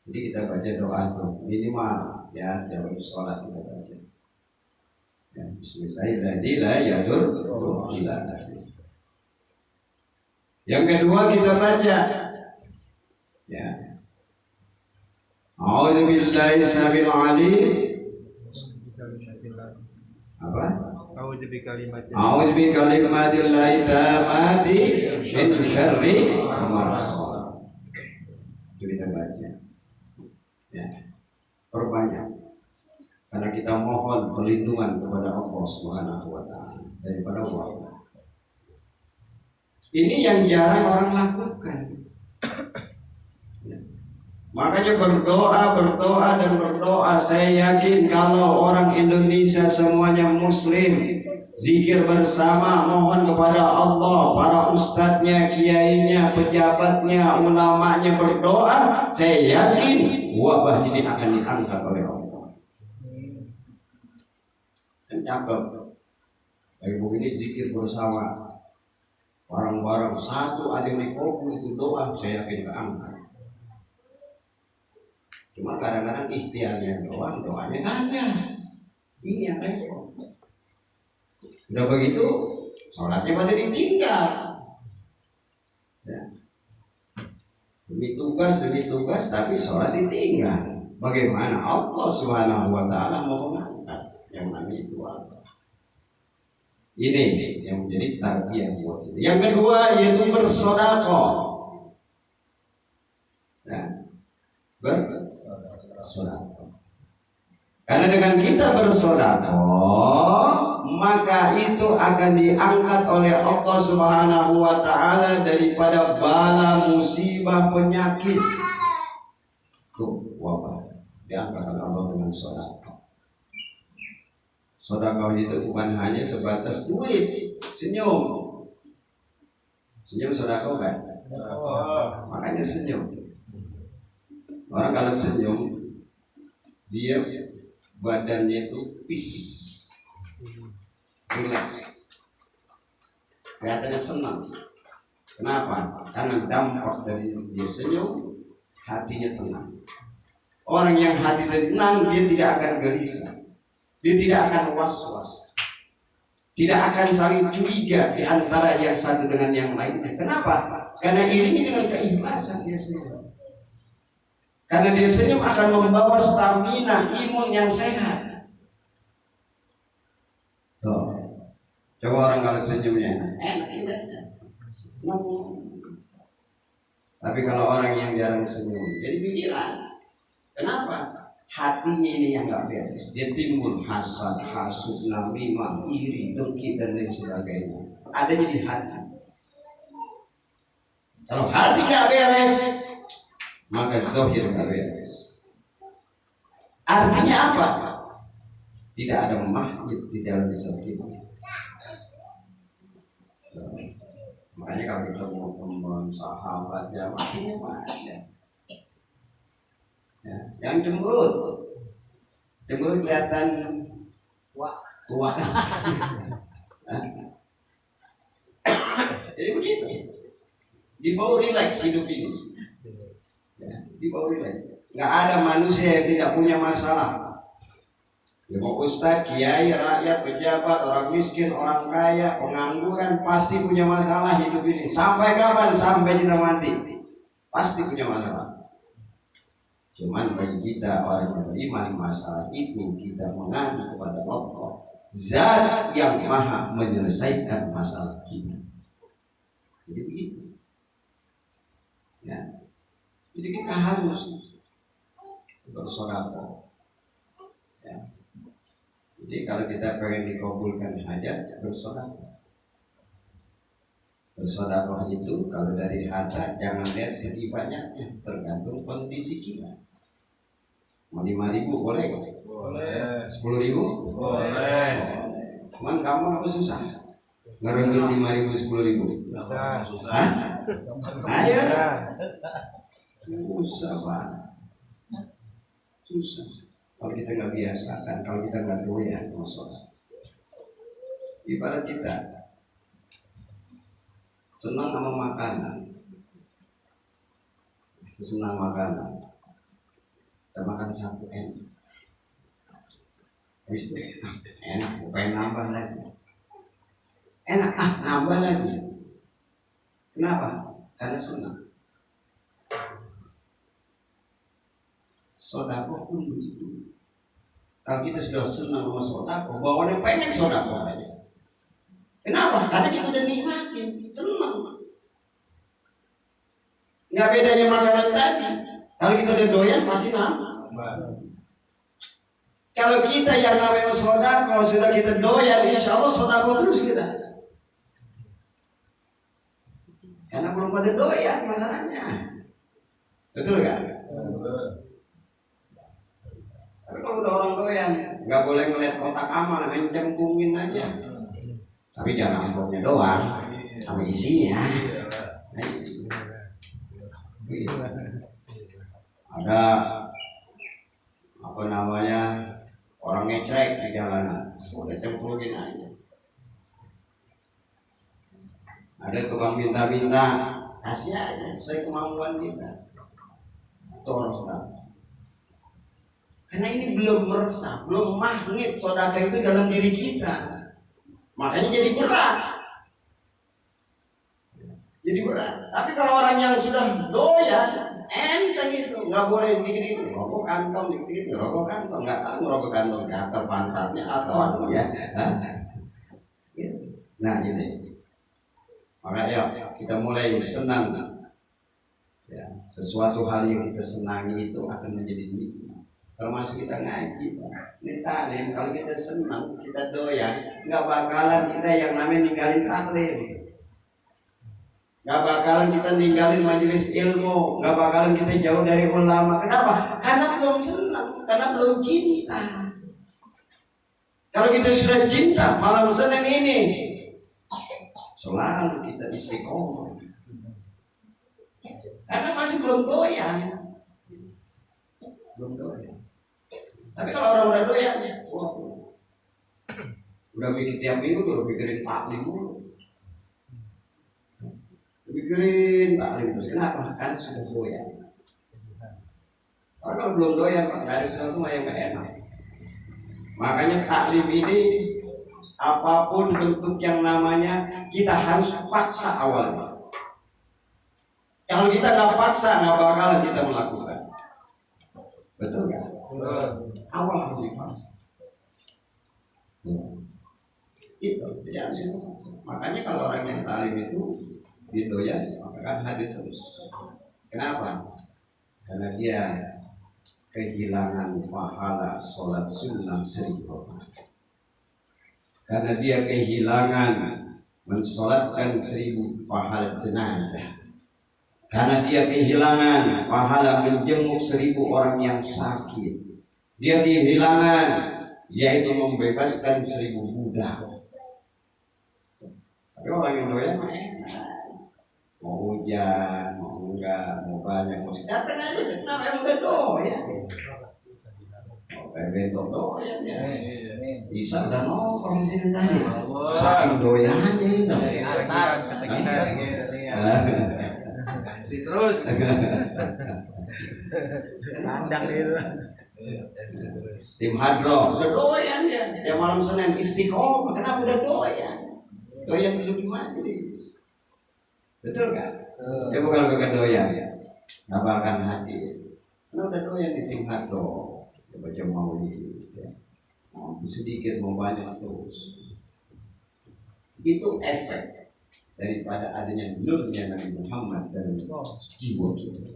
Jadi kita baca doa itu minimal ya, jangan sholat kita baca. Ya, Bismillahirrahmanirrahim. Yang kedua kita baca ya. A'udzubillahi samil alim. Apa? A'udzu bi kalimatillahi tammati min syarri ma khalaq. Itu kita baca. Ya. Perbanyak. Karena kita mohon perlindungan kepada Allah Subhanahu wa taala daripada wabah. Ini yang jarang orang lakukan. Ya. Makanya berdoa dan berdoa. Saya yakin kalau orang Indonesia semuanya muslim, zikir bersama, mohon kepada Allah, para ustadznya, kiainya, pejabatnya, ulamanya berdoa, saya yakin wabah ini akan diangkat oleh Allah. Kan cakep. Kayak begini zikir bersama, bareng-bareng, satu ada yang dikabul itu doa, saya yakin keangkat. Cuma kadang-kadang ikhtiarnya doang, doanya kagak. Ini yang repot. Udah begitu, sholatnya pada ditinggal. Ya. Demi tugas, tapi sholat ditinggal. Bagaimana Allah Subhanahu wa taala mau mengangkat yang namanya itu apa? Ini yang menjadi tarbiyah buat itu. Yang kedua yaitu bersedekah. Ya. Bersedekah. Karena dengan kita bersedekah, maka itu akan diangkat oleh Allah Subhanahu wa taala daripada bala, musibah, penyakit. Tuh, wabah diangkat oleh Allah dengan sedekah. Sedekah itu bukan hanya sebatas duit, senyum sedekah kan? Makanya senyum. Orang kalau senyum, dia badannya itu peace, relax, kelihatannya senang. Kenapa? Karena dampak dari dia senyum, hatinya tenang. Orang yang hati tenang, dia tidak akan gelisah. Dia tidak akan was-was, tidak akan saling curiga di antara yang satu dengan yang lainnya. Kenapa? Karena ini dengan keikhlasan dia senyum. Karena dia senyum akan membawa stamina imun yang sehat. Tuh. Coba orang kalau senyumnya enak. Tapi kalau orang yang jarang senyum, jadi pikiran. Kenapa? Hatinya ini yang nggak beres, dia timbul hasad, hasud, namimah, iri, dengki dan lain sebagainya. Adanya di hati. Kalau hati nggak beres, maka zahir nggak beres. Artinya apa? Tidak ada mahjid di dalam zahir. Makanya kalau kita mau teman, sahabat, ya masih ada. Ya, yang cemberut kelihatan tua. Jadi begitu. Dibawa rileks hidup ini. Ya, dibawa rileks. Nggak ada manusia yang tidak punya masalah. Ya, mau ustaz, kiai, rakyat, pejabat, orang miskin, orang kaya, pengangguran, pasti punya masalah hidup ini. Sampai kapan? Sampai kita mati. Pasti punya masalah. Cuman bagi kita orang yang beriman, masalah itu kita mengadu kepada Allah, Zat yang maha menyelesaikan masalah kita. Jadi begitu. Ya. Jadi kita harus bersedekah. Ya. Jadi kalau kita pengen dikabulkan hajat, bersedekah. Bersedekah itu kalau dari harta jangan lihat segi banyaknya, tergantung kondisi kita. Mau 5.000 boleh? Boleh. 10.000? Boleh. Cuman kamu apa susah? Ngerengin 5.000, 10.000? Susah. Hah? Ayo. Susah. Susah Pak. Susah. Kalau kita nggak biasakan, kalau kita nggak doyan, masalah. Ibarat kita senang sama makanan, senang makanan. kita makan satu enak. Habis itu enak, pengen nambah lagi. Enak, nambah lagi. Kenapa? Karena senang. Sodako pun begitu. Kalau kita sudah senang sama sodako, bawaannya pengen sodako aja. Kenapa? Karena kita udah nikmatin, senang. Nggak bedanya makanan tadi. Kalau kita udah doyan pasti nambah. Kalau kita yang namanya sodako sudah kita doyan, insya Allah sodako terus kita. Karena belum pada doyan masalahnya. Betul kan? Tapi kalau udah orang doyan, nggak boleh ngeliat kotak amal, hanya cembungin aja. Tapi jangan amplopnya doang, sama isinya. Ada apa namanya orang ngecrek di jalanan, udah cemplungin aja. Ada tukang minta-minta, kasih aja sesuai kemampuan kita. Itu orang sodako. Karena ini belum meresap, belum magnet sodako itu dalam diri kita. Makanya jadi berat. Jadi berat. Tapi kalau orang yang sudah doyan, enteng itu, nggak boleh sedikit-sedikit rokok kantong, sedikit-sedikit rokok kantong, nggak tahu rokok kantong atau pantatnya atau apa ya. Nah ini. Maka ya kita mulai senang. Ya, sesuatu hal yang kita senangi itu akan menjadi nikmat. Termasuk kita ngaji, ini taklim. Kalau kita senang, kita doyan, nggak bakalan kita yang namanya ninggalin taklim. Nggak bakalan kita ninggalin majelis ilmu, nggak bakalan kita jauh dari ulama. Kenapa? Karena belum senang, karena belum cinta. Kalau kita sudah cinta, malam Senin ini selalu kita istiqomah. Karena masih belum doyan. Belum doyan. Tapi kalau orang udah doyan, wah, udah bikin tiap minggu udah pikirin taklim dulu. Pikirin taklim terus. Kenapa? Kan sudah doyan. Kalau belum doyan, Pak, nggak ada sesuatu yang nggak enak. Makanya taklim ini apapun bentuk yang namanya kita harus paksa awalnya. Kalau kita nggak paksa, nggak bakalan kita melakukan. Betul kan? Awal harus dipaksa. Itu jangan sih. Makanya kalau orang yang talim itu didoyan, maka kan hadir terus. Kenapa? Karena dia kehilangan pahala sholat sunnah 1000 orang. Karena dia kehilangan mensolatkan 1000 pahala jenazah. Karena dia kehilangan pahala menjenguk 1000 orang yang sakit. Dia kehilangan yaitu membebaskan 1000 budak. Tapi orang yang doyan mah enak. Mau hujan, mau enggak, mau banyak, mau sedikit aja. Kenapa emang udah doyan? Mau kayak bentok doyan ya. Bisa udah nongkrong di sini tadi. Saking doyannya itu. Si terus kandang itu. Tim Hadro udah doyan ya. Yang malam Senin istiqomah. Kenapa udah doyan? Doyan duduk di majelis. Betul kan? Ya bukan gak doyan ya. Nggak akan hadir. Karena udah doyan di tim Hadro. Ya baca maulid ya. Mau sedikit mau banyak terus. Itu efek daripada adanya nurnya Nabi Muhammad dan jiwa kita.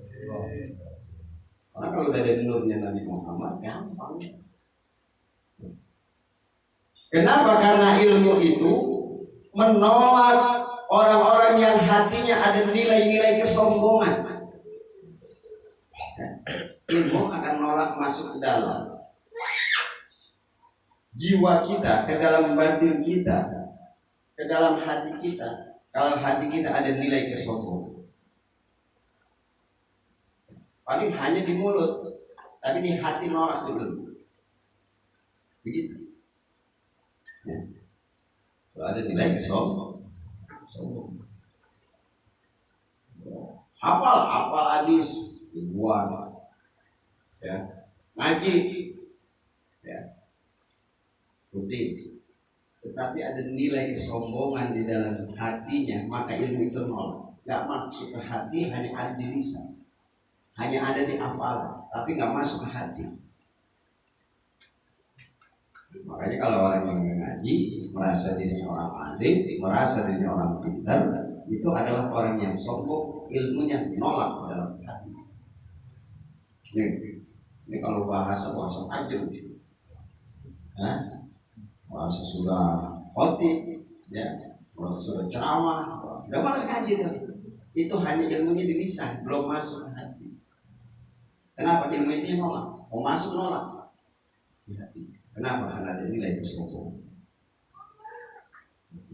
Karena kalau udah ada nurnya Nabi Muhammad gampang. Kenapa? Karena ilmu itu menolak orang-orang yang hatinya ada nilai-nilai kesombongan. Ilmu akan nolak masuk ke dalam jiwa kita, ke dalam batin kita, ke dalam hati kita. Kalau hati kita ada nilai kesombongan, paling hanya di mulut, tapi di hati nolak dulu. Begitu. Ya. Kalau ada nilai kesombongan, hafal hadis ribuan, ya. ngaji, ya, putih. Tetapi ada nilai kesombongan di dalam hatinya, maka ilmu itu nolak. Gak masuk ke hati, hanya ada di lisan, hanya ada di hafalan, tapi gak masuk ke hati. Makanya kalau orang yang mengaji merasa dirinya orang alim, merasa dirinya orang pintar, itu adalah orang yang sombong, ilmunya nolak dalam hati. Ini kalau bahasa tajam, bahasa sudah khotib, ya, bahasa sudah ceramah, udah malas ngaji itu hanya ilmunya di lisan, belum masuk ke hati. Kenapa ilmu itu nolak? Mau masuk nolak di hati. Kenapa? Karena ada nilai kesombongan.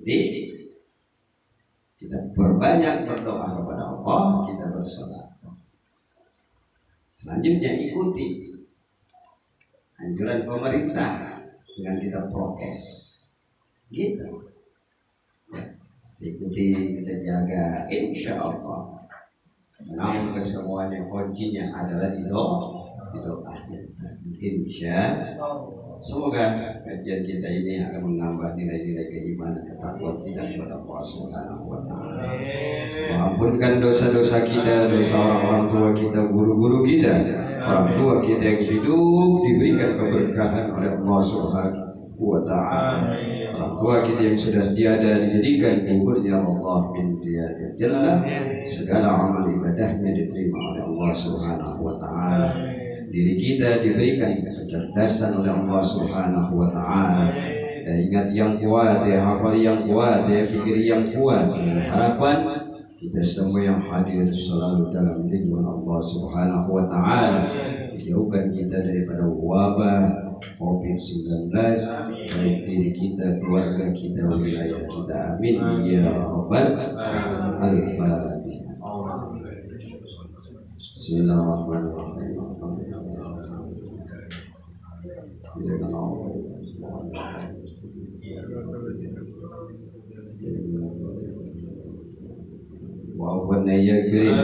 Jadi kita berbanyak berdoa kepada Allah, kita bersalat. Selanjutnya ikuti anjuran pemerintah dengan kita prokes, gitu. Ya, ikuti, kita jaga, insya Allah. Namun kesemuanya kuncinya adalah di doa. Insya semoga kajian kita ini akan menambah nilai-nilai keimanan ketakwaan kita kepada Allah Subhanahu wa Ta'ala. Mengampunkan dosa-dosa kita, dosa orang tua kita, guru-guru kita, orang tua kita yang hidup diberikan keberkahan oleh Allah Subhanahu wa Ta'ala. Orang tua kita yang sudah tiada dijadikan kuburnya Allah bin tiada jannah, segala amal ibadahnya diterima oleh Allah Subhanahu wa Ta'ala. Diri kita diberikan kecerdasan oleh Allah Subhanahu wa Ta'ala. Dan ingat yang kuat, ya hafal yang kuat, ya fikir yang kuat, dengan harapan kita semua yang hadir selalu dalam lindungan Allah Subhanahu wa Ta'ala. Dijauhkan kita daripada wabah COVID-19, baik diri kita, keluarga kita, wilayah kita. Amin ya rabbal alamin. Bismillahirrahmanirrahim. وعفونا يا كريم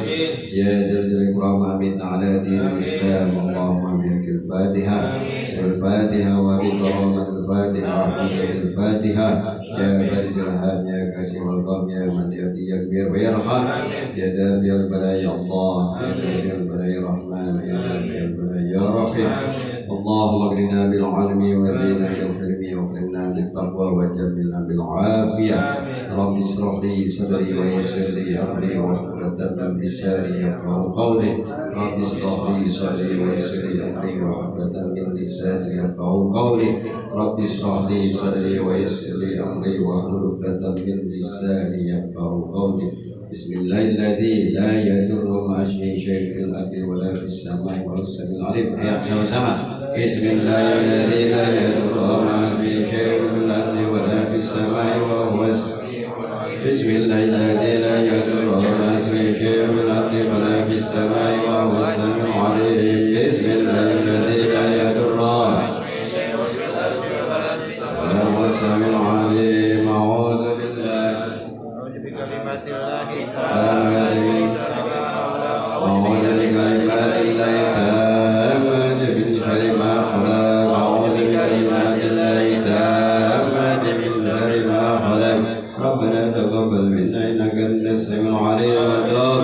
يا ذا الإكرام آمين على دين الإسلام اللهم آمين في الفاتحة والفاتحة وبكرامة الفاتحة وحفظ الفاتحة يا بارك الرحمن يا كاسم الغم يا من يكبر ويرحم يا دافع البلاء يا الله يا دافع البلاء يا رحمن يا دافع البلاء يا رحيم اللهم اغننا بالعلم وزينا بالحلم واكرمنا بالتقوى وجملنا بالعافية رب اشرح لي صدري ويسر لي أمري وعقدة من لساني يفقهوا قولي رب اشرح لي صدري ويسر لي أمري وعقدة من لساني يفقهوا قولي رب اشرح لي صدري ويسر لي أمري وعقدة من لساني يفقهوا قولي بسم الله الذي لا يضر مع اسمه شيء في الأرض ولا في السماء وهو السميع العليم. Ya sama-sama. Bismillahirrahmanirrahim. La yadurru ma'a ismihi syai'un fil ardi wala fis samai wa huwa Bismillahirrahmanirrahim. La yadurru ma'a ismihi syai'un fil ardi wala fis samai wa huwa as-sami'ul 'alim. Bismillahirrahmanirrahim. La yadurru ma'a ismihi syai'un fil ardi wala fis samai wa huwa as-sami'ul 'alim. A'udzu billahi bikalimatillahhi ربنا تقبل منا إنك أنت السميع العليم وتب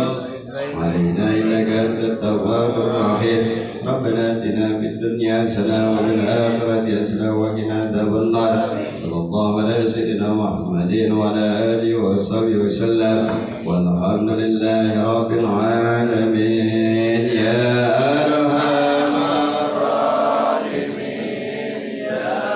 علينا إنك أنت التواب الرحيم ربنا آتنا في الدنيا حسنة وفي الآخرة حسنة وقنا عذاب النار صلى الله على سيدنا محمد وعلى آله وصحبه وسلم والحمد لله رب العالمين يا أرحم الراحمين يا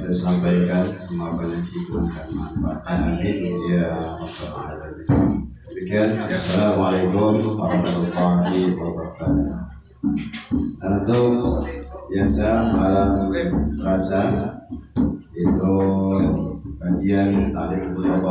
kita sampaikan semoga diberikan manfaat. Amin ya rabbal alamin. Demikian, assalamualaikum warahmatullahi wabarakatuh. Dan untuk biasa malam Selasa itu kajian taklim